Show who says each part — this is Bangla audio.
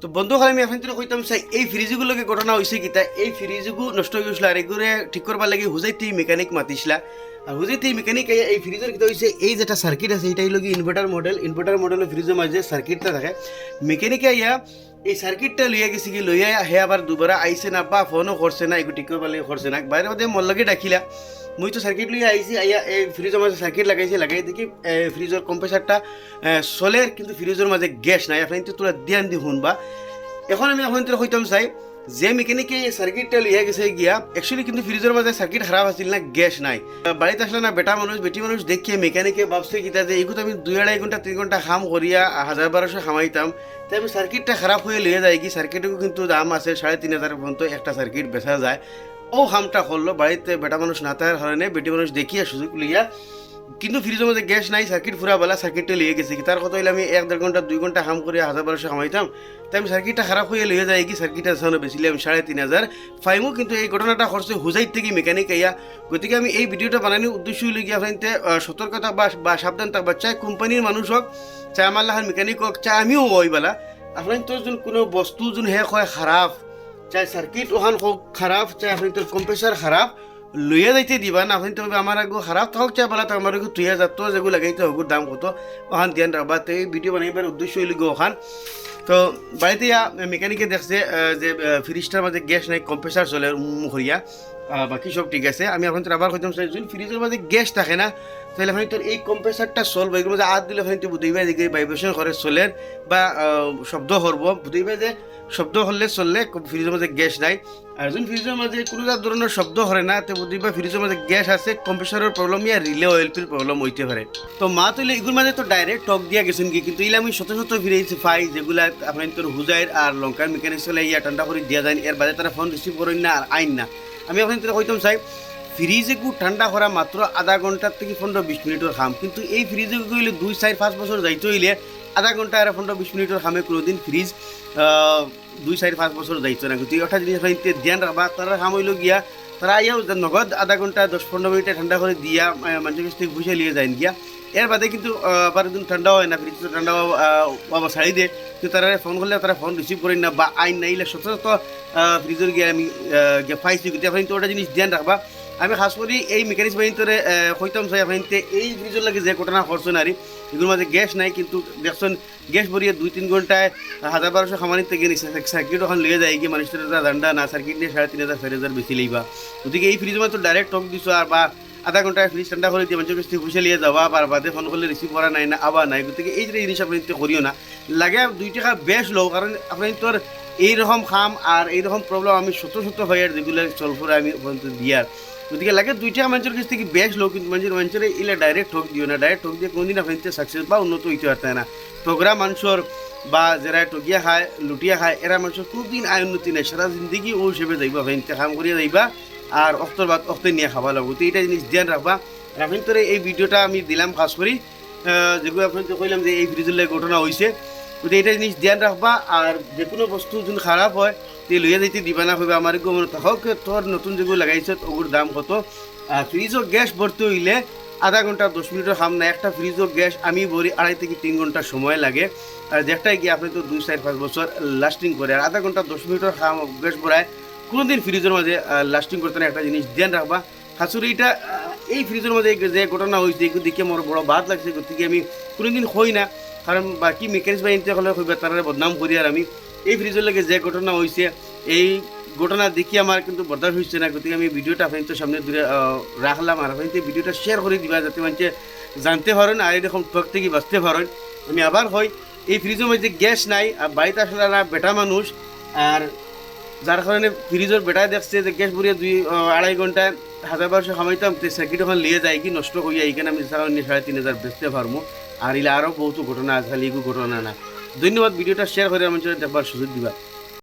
Speaker 1: তো বন্ধু হলে আমি এখন তো কইতাম চাই এই ফ্রিজগুলোকে ঘটনা হয়েছে কিতা এই ফ্রিজগু নষ্ট হয়ে গেছিল আর এগুলো ঠিক করবার লাগে হুজাইতে মেকানিক মাতিছিলা আর হুজাইতে মেকানিক এই ফ্রিজের কিতা হয়েছে এই যেটা সার্কিট আছে এটাই লগে ইনভার্টার মডেলের ফ্রিজের মাঝে সার্কিটটা থাকে মেকানিকে আইয়া এই সার্কিটটা লইয়া গেছে কি লইয়া হে আবার দুবারা আইসে না বা ফোনও করছে না এগুলো ঠিক করবার লাগে করছে না বাইরে মধ্যে মোর লগে ডাকিলা মুই তো সার্কিট লইয়া আইসি আইয়া এই ফ্রিজের মাঝে সার্কিট লাগাই দেখি ফ্রিজের কম্প্রেসারটা চলে কিন্তু ফ্রিজের মাঝে গ্যাস নাই আপনি তো তোরা ধ্যান দি শুনবা এখন আমি এখন তোরা কইতাম চাই যে মেকানিকে এই সার্কিটটা লইয়া গেছে গিয়া অ্যাকচুয়ালি কিন্তু ফ্রিজের মাঝে সার্কিট খারাপ আছিল না গ্যাস নাই বাড়িতে আসলে না বেটি মানুষ দেখিয়ে মেকানিকে ভাবছে কিতা যে এইগুলো আমি 2-2.5 ঘন্টা 3 ঘন্টা কাম করিয়া 1000-1200 খামাইতাম তাই আমি সার্কিটটা খারাপ হয়ে লইয়া যায় কি সার্কিটেও কিন্তু দাম আছে 3500 পর্যন্ত একটা সার্কিট বেচা যায় ও হামটা করলো বাড়িতে বেটা মানুষ না থাকার কারণে বেটি মানুষ দেখিয়া সুযোগ লইয়া কিন্তু ফ্রিজের মধ্যে গ্যাস নাই সার্কিট ফুরা বলা সার্কিটটা লিয়ে গেছে কি তার কথা হইলে আমি 1-1.5 ঘন্টা 2 ঘন্টা কাম করে 1000-1200 কামাইতাম তাই আমি সার্কিটটা খারাপ হয়ে লইয়া যায় কি সার্কিটটা সামনে বেশিলে আমি 3500 ফাইমও কিন্তু এই ঘটনাটা করছে হুজাইত থেকে মেকানিক আইয়া গতিকে আমি এই ভিডিওটা বানানোর উদ্দেশ্য হইলে গিয়ে আপনাতে সতর্কতা বা সাবধান থাকবা চাই কোম্পানির মানুষ হোক চাই আমার লাহার মেকানিক হোক চাই আমিও ওই বেলা আপনার তোর যোন কোনো বস্তু যোন হে হয় খারাপ চাই সার্কিট ওখান হোক খারাপ চাই আপনি তোর কম্প্রেসার খারাপ লইয়া যাইতে দিবা না আপনি তবে আমার আগু খারাপ থাক চাই বলা তো আমার 2000 তো যেগুলো লাগাইতে ওগুর দাম কত ওখান ধ্যান রাখবা তো এই ভিডিও বানাইবার উদ্দেশ্য হইলে ওখান তো বাড়িতে মেকানিকে দেখছে যে ফ্রিজটার মাঝে গ্যাস নাই কম্প্রেসার চলে হইয়া বাকি সব ঠিক আছে আমি এখন তোর আবার কইতাম চাই যদি ফ্রিজের মাঝে গ্যাস থাকে না তাহলে আপনি তোর এই কম্প্রেসারটা চলবে এগুলো মাঝে হাত দিলে আপনি বুঝিবা যে ভাইব্রেশন করে চলের বা শব্দ করবো বুঝিবা যে শব্দ হলে চললে ফ্রিজের মাঝে গ্যাস নাই আর যখন ফ্রিজের মাঝে কোনো ধরনের শব্দ করে না তো বুঝিবা ফ্রিজের মাঝে গ্যাস আছে কম্প্রেসারের প্রবলেম ইয়া রিলে অয়েলটির প্রবলেম হইতে পারে তো মা তুলে এগুলোর মাঝে তো ডাইরেক্ট টক দিয়া গেছেন কি কিন্তু ইলে আমি শত ফিরেছি পাই যেগুলা আপনার তোর হুজাইর আর লঙ্কার মেকানিক চলে ইয়া ঠান্ডা করে দিয়া যায় এর বাদে তারা ফোন রিসিভ করেন না আর আইন না আমি এখন তোরা কইতাম চাই ফ্রিজে ঠান্ডা করা মাত্র আধা ঘন্টার থেকে 15-20 মিনিটের খাম কিন্তু এই ফ্রিজে গইলে 2-4-5 বছর যাইতে হইলে আধা ঘন্টা আর 15-20 মিনিটের খামে কোনোদিন ফ্রিজ 2-4-5 বছর যাইতো না কিন্তু একটা জিনিস ধ্যান রাখবা তারা খাম হইল গিয়া তারা আইয়াও নগদ আধা ঘন্টা 10-15 মিনিটে ঠান্ডা করে দিয়া মানুষের কাছ থেকে বুঝে লিয়ে যায় গিয়া এর বাদে কিন্তু আবার একদিন ঠান্ডা হয় না ফ্রিজ ঠান্ডা বাবা ছাড়ি দিয়ে কিন্তু তারা ফোন করলে তারা ফোন রিসিভ করেন না বা আইন নাইলে শত ফ্রিজের গিয়ে আমি পাইছি কিন্তু আপনি তো ওটা জিনিস ধ্যান রাখবা আমি খাস করি এই মেকানিক্স বাহিনীতে কইতাম চাই আপনার এই ফ্রিজের লাগে যে ঘটনা করছেন আর এগুলোর মাঝে গ্যাস নাই কিন্তু দেখছেন গ্যাস ভরিয়ে 2-3 ঘন্টায় 1000-1200 খামানির থেকে সার্কিট ওখানে লিয়ে যায় গিয়ে মানুষের দান্ডা না সার্কিট নিয়ে 3500-4000 বেশি লইবা গতিকে এই ফ্রিজের মধ্যে ডাইরেক্ট টক দিছো আর বা আধা ঘন্টায় ফ্রিজ ঠান্ডা করে দিয়ে মানুষের কাছ থেকে বুঝে লিয়ে যাওয়া আর বাদে ফোন করলে রিসিভ করা নাই না আবার নাই গতিকে এই যে জিনিস আপনি করিও না লাগে 2 টাকা বেশ লো কারণ আপনি তোর এইরকম খাম আর এইরকম প্রবলেম আমি শত হয়ে যেগুলো চলফুরে আমি দিয়ার গতিকে লাগে 2 টাকা মানুষের কাছ থেকে বেশ লোক কিন্তু মানুষের ইলে ডাইরেক্ট ঠক দিও না ডাইরেক্ট ঠক দিয়ে কোনদিন আপনি সাকসেস বা উন্নত হইতে পারতে না প্রোগ্রাম মানুষের বা যারা টকিয়া খায় লুটিয়া খায় এরা মানুষের কোনদিন আয় উন্নতি নাই সারা জিন্দগি ও হিসেবে যাইবা আপনি কাম করিয়া যাইবা আর অক্তর বাদ অক্তে নিয়ে খাওয়া লাগবো তো এইটা জিনিস ধ্যান রাখবা আপনি তোর এই ভিডিওটা আমি দিলাম খাস করি যেগুলো আপনি তো কইলাম যে এই ফ্রিজের লাগে ঘটনা হয়েছে কিন্তু এইটা জিনিস ধ্যান রাখবা আর যে কোনো বস্তু যদি খারাপ হয় তে লইয়া যাইতে দিবা না হবে আমার মনে থাকক তোর নতুন যেগুলো লাগাইছ ওগুলোর দাম কত আর ফ্রিজও গ্যাস ভরতে হইলে আধা ঘন্টা 10 মিনিটের খাম না একটা ফ্রিজও গ্যাস আমি ভরি 2.5 থেকে 3 ঘন্টা সময় লাগে আর যেটাই গিয়ে আপনি তো 2-4-5 বছর লাস্টিং করে আর আধা ঘন্টা 10 মিনিটের খাম গ্যাস ভরায় কোনোদিন ফ্রিজের মাঝে লাস্টিং করতে না একটা জিনিস ধ্যান রাখবা খাসুর এইটা এই ফ্রিজের মধ্যে যে ঘটনা হয়েছে এগুলো দেখে আমার বড় বাদ লাগছে গতিকে আমি কোনোদিন হই না কারণ বাকি মেকানিক্স বাহিনীতে হলে হইবে তারা বদনাম করি আর আমি এই ফ্রিজের লাগে যে ঘটনা হয়েছে এই ঘটনা দেখি আমার কিন্তু বরদাস্ত হচ্ছে না গতিকে আমি ভিডিওটা আপনাদের সামনে দূরে রাখলাম আর আপনাদের ভিডিওটা শেয়ার করে দিবা যাতে মানুষ জানতে পারেন আর এরকম ঠক থেকে বাঁচতে পারেন আমি আবার হয় এই ফ্রিজের মধ্যে গ্যাস নাই আর বাড়িতে আসলে না বেটা মানুষ আর যার কারণে ফ্রিজের বেটায় দেখছে যে গ্যাস ভরিয়ে 2-2.5 ঘন্টায় 1000-1200 খামাইতাম তো সার্কিট ওখানে লিয়ে যায় কি নষ্ট করিয়া এইখানে আমি 3500 বেচতে পারবো আর এলে আরও বহুত ঘটনা আছে খালি এগুলো ঘটনা না ধন্যবাদ ভিডিওটা শেয়ার করে আমার দেখবার সুযোগ দিবা।